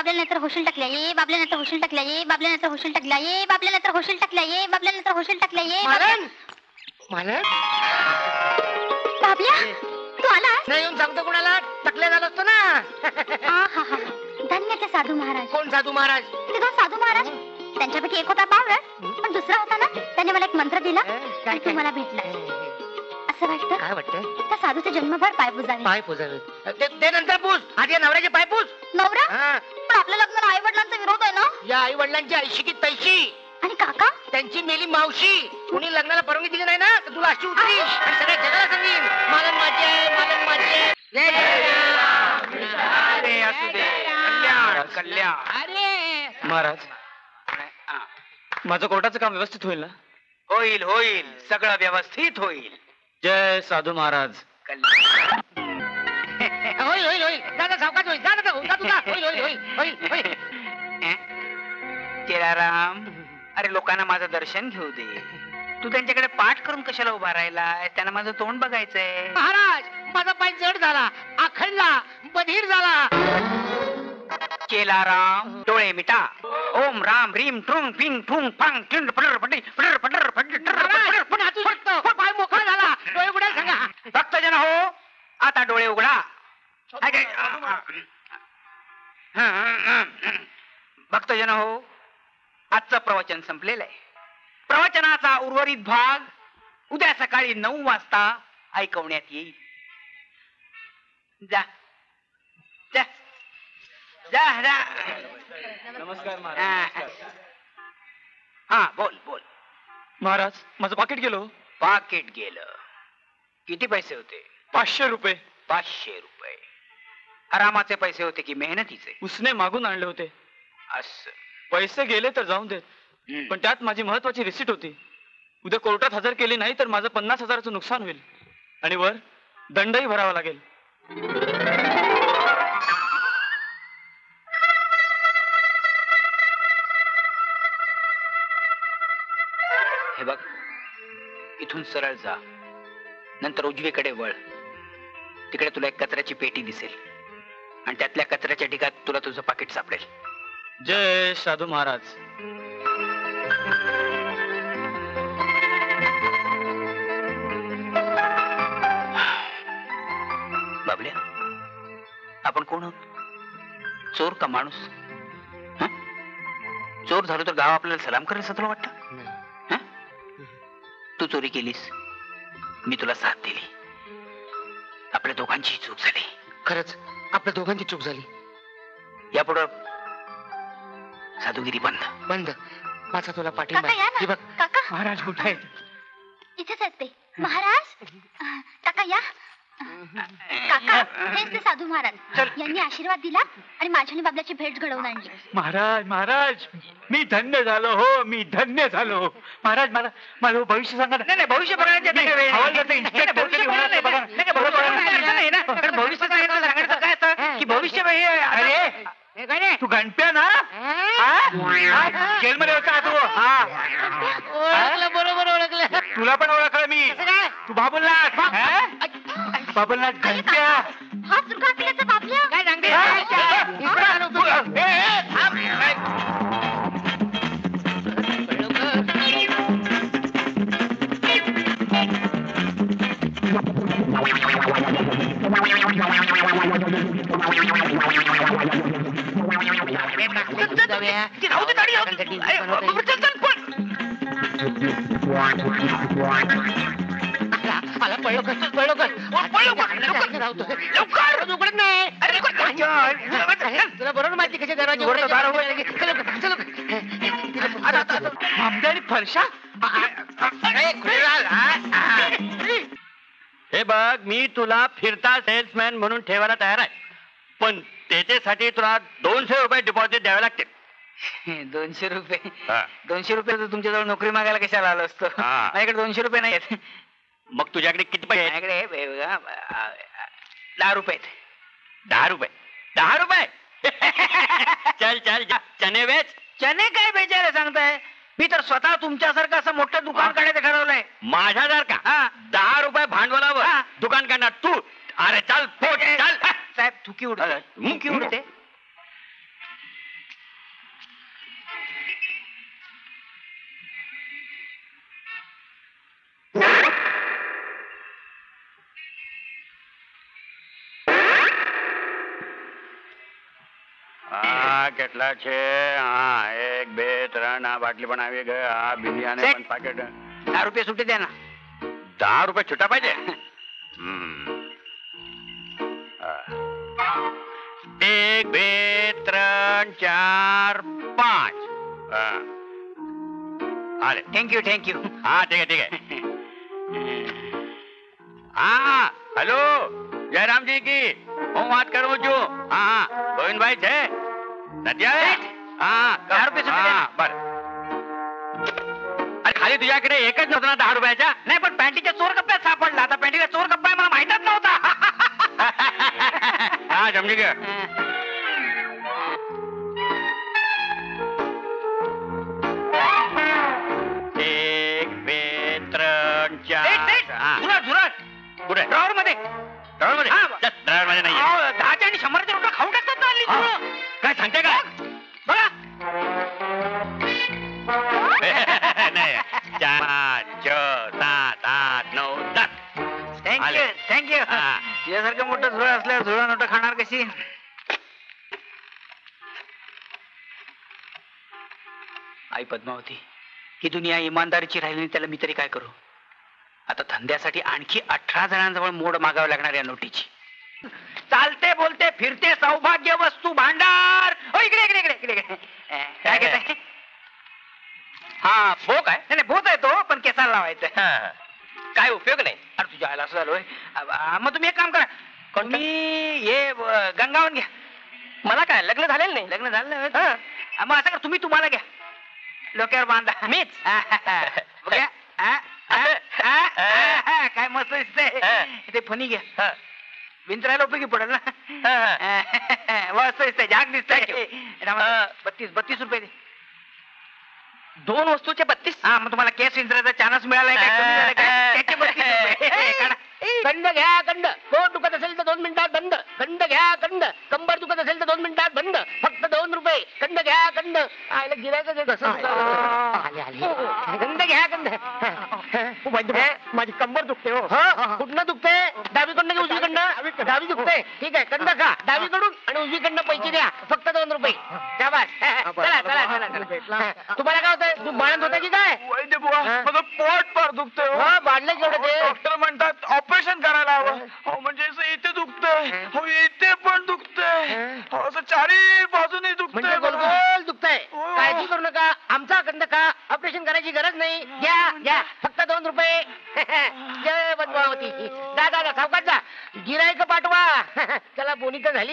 बाबल्या नंतर होशील टाकल्या, ये बाबल्या नंतर होशील टाकल्या, ये बाबल्या नंतर होशील टाकल्या, ये बाबल्या नंतर होशील टाकल्या, ये बाबल्या नंतर होशील टाकल्या, ये बाबल्या तू आलास? नाही येऊन सांगतो कोणाला, टकल्या झालो असतो ना. धन्य ते साधू महाराज. कोण साधू महाराज? ते दोन साधू महाराज, त्यांच्यापैकी एक होता बावळट, पण दुसरा होता ना, त्याने मला एक मंत्र दिला आणि तू मला भेटला. असं वाटतं काय वाटतं? त्या साधूचे जन्मभर पाय पुजावे. पाय पुजावे ते नंतर पूज, आधी नवऱ्याचे पाय पूज. नवरा? पण आपल्या लग्नाला आई वडिलांचा विरोध आहे ना. या आई वडिलांची ऐशिकीत पैशी आणि काका त्यांची मेली मावशी. कोणी लग्नाला परवानगी दिली नाही ना तर तुला अशी उतरी आणि सगळ्या जगाला सांगेन मालन माझे, मालन माझे. कल्याण. महाराज, माझं कोर्टाचं काम व्यवस्थित होईल ना? होईल होईल, सगळं व्यवस्थित होईल. जय साधू महाराज. होईल होईल होईल, दादा सावकाश होईल, दादा तुझा होईल होईल होईल होईल होईल. केराराम, अरे लोकांना माझं दर्शन घेऊ दे. तू त्यांच्याकडे पाठ करून कशाला उभा राहिलाय? त्यांना माझं तोंड बघायचंय. महाराज, माझा पाय जड झाला, आखडला, बधीर झाला. केलाराम, डोळे मिटा. ओम राम रीम ट्रुंग फिंग ठुंग फांग टिंड पडर पडी पडर पडर पडी पण हातू शकतो, पाय मोकळा झाला, डोळे उघडायला सांगा. भक्तजन हो, आता डोळे उघडा. भक्तजन हो, आजचं प्रवचन संपलेलं आहे. प्रवचनाचा उर्वरित भाग उद्या सकाळी 9 वाजता ऐकवण्यात येईल. जा जा जा जा. नमस्कार महाराज. हा बोल बोल. महाराज, माझं पाकिट गेलो. पाकिट गेलं. किती पैसे होते? 500 रुपये. 500 रुपये. आरामाचे पैसे होते की मेहनतीचे? उसने मागून आणले होते. असं. पैसे गेले तर जाऊन देत, पण त्यात माझी महत्वाची रिसीट होती. उद्या कोर्टात हजर केली नाही तर माझं 50,000चं नुकसान होईल आणि वर दंडही भरावा लागेल. हे बघ, इथून सरळ जा, नंतर उजवीकडे वळ. तिकडे तुला एक कचऱ्याची पेटी दिसेल आणि त्यातल्या कचऱ्याच्या ढिगात तुला तुझं पाकिट सापडेल. जय साधू महाराज. बाबल्या, आपण कोण आहोत? चोर का माणूस? चोर झालो तर गाव आपल्याला सलाम करेल असं तुला वाटतं? तू चोरी केलीस, मी तुला साथ दिली, आपल्या दोघांची चूक झाली. खरंच आपल्या दोघांची चूक झाली. यापुढं साधुगिरी बंद. बंद. माझा तुला पाठिंबा. काका या हे ना. बघ, काका महाराज कुठे आहेत? इथेच आहेत ते. महाराज, काका या. काका, हेच ते साधू महाराज. यांनी आशीर्वाद दिला आणि माझ्याने बाबल्याची भेट घडवून आणली. महाराज, महाराज, मी धन्य झालो हो, मी धन्य झालो. महाराज, मला माझं भविष्य सांगा. नाही, भविष्य बघण्याचे भविष्य सांगायचं काय असतं की भविष्य अरे तू गणप्या ना? जेलमध्ये होता तू? ओळखलं, बरोबर ओळखलं. तुला पण ओळखलं मी. तू बाबुलनाथ, बाबुलनाथ गणप्या. हा दुर्गापिल्याचा बाबल्या. काय सांगते? मला उघडत नाही. तुला बरोबर माहिती कशा दरवाजे आमदारी फरशा. हे बघ, मी तुला फिरता सेल्समॅन म्हणून ठेवायला तयार आहे, पण त्याच्यासाठी तुला 200 रुपये डिपॉझिट द्यावे लागतील. 200 रुपये? 200 रुपये तर तुमच्याजवळ नोकरी मागायला कशाला आलो असतो? माझ्याकडे 200 रुपये नाही आहेत. मग तुझ्याकडे किती पैसे? माझ्याकडे 10 रुपये. 10 रुपये? 10 रुपये? चल चल, चने वेच. चने काय बेचारे सांगताय? मी तर स्वतः तुमच्यासारखं असं मोठं दुकान काढायचं ठरवलंय. माझ्यासारखा? 10 रुपये भांडवलावर दुकान काढणार तू? अरे चल, चल. साहेब, थुकी उडते. હા કેટલા છે? હા 1 2 3 આ બાટલી પણ આવી ગઈ. આ બિલિયાને શેઠ. પણ પાકેટ. 10 રૂપિયા सुटे द्या ना. 10 રૂપિયા છૂટા પાहिजे. 1 2 3 4 5. હાલે. Thank you thank you. હા ठीक है. હા હેલો જયરામજી કી હું વાત કરું છું. હા ગોવિંદભાઈ છે? નથી આવે? હા 10 रुपये सुटे द्या. हा, बरं. अरे खाली तुझ्याकडे एकच नव्हतं ना 10 रुपयाच्या? नाही पण पॅन्टीच्या चोर कप्प्यात सापडला. आता पॅन्टीचा चोर कप्पा आहे मला माहितच नव्हता. हा समजी गया. एक बे त्रण चार. हा. झुरट कुठे? ड्रॉवर मध्ये. ड्रॉवर मध्ये? हा. जा, ड्रॉवर मध्ये नाहीये. 10च्या आणि 100च्या नोटा खाऊन टाकतात ना हल्ली हा. झुरळ. काय सांगते का? बघा. नाही 4 6 7 8 9 10. थँक्यू आले. थँक्यू. हा. तुझ्यासारखं मोठं झुरळ असल्यावर झुरळ नोटा खाणार कशी? आई पद्मावती, ही दुनिया इमानदारीची राहिली नाही, त्याला मी तरी काय करू? आता धंद्यासाठी आणखी 18 जणांजवळ मोड मागावं लागणार या नोटीची. चालते बोलते फिरते सौभाग्य वस्तू भांडार. ओ इकडे इकडे इकडे इकडे इकडे. काय घेताय? हा भोक आहे. नाही भूत आहे तो, पण केसाला लावायचं. हा. काय उपयोग नाही. अरे तुझ्या आला असं झालोय. मग तुम्ही एक काम करा, तुम्ही हे गंगावन घ्या. मला काय लग्न झालेलं नाही. लग्न झालं नाही? मग असं करा, तुम्ही तुम्हाला घ्या, डोक्यावर बांधा. मीच? बघा. काय मस्त दिसतंय. ते फणी घ्या. हा. विंचरायला उपयोगी पडेल ना. हा. मस्त दिसतंय, झाक दिसतंय. हा. 32 रुपये दे. 2 वस्तूचे 32. हा मग तुम्हाला केस विंचरायचा चान्स मिळालाय काय? कमी झालंय काय? त्याचे 32 रुपये. काढा. कंड घ्या कंड. पोट दुखत असेल तर 2 मिनिटात बंद. कंड घ्या कंड. कंबर दुखत असेल तर 2 मिनिटात बंद. फक्त 2 रुपये. कंड घ्या कंड. आयला गिरायचं ते कसं? आले आले. कंड घ्या कंड. माझी कंबर दुखते हो. कुठनं दुखते? डावीकडनं की उजवीकडनं? डावी दुखते. ठीक आहे कंड खा डावीकडून आणि उजवीकडनं पैसे द्या. फक्त 2 रुपये. शाबास. चला चला चला चला. तुम्हाला काय होतंय? तू बाळंत होता की काय? वैद्य बुवा माझं पोट फार दुखतंय हो. हो बाडलं केवढं ते? डॉक्टर म्हणतात ऑपरेशन करायला हवं. अहो, म्हणजे असं इथे दुखतंय, हो इथे पण दुखतंय, हो, असं चारी बाजूने म्हणजे दुखतंय गोल मला. गोल दुखतंय. हो. काळजी करू नका. आमचा कंद का ऑपरेशन करायची गरज नाही. घ्या घ्या फक्त 2 रुपये. जय पद्मावती. जा जा जा सावकाश जा. गिरायक पाठवा. चला बोनी तर झाली.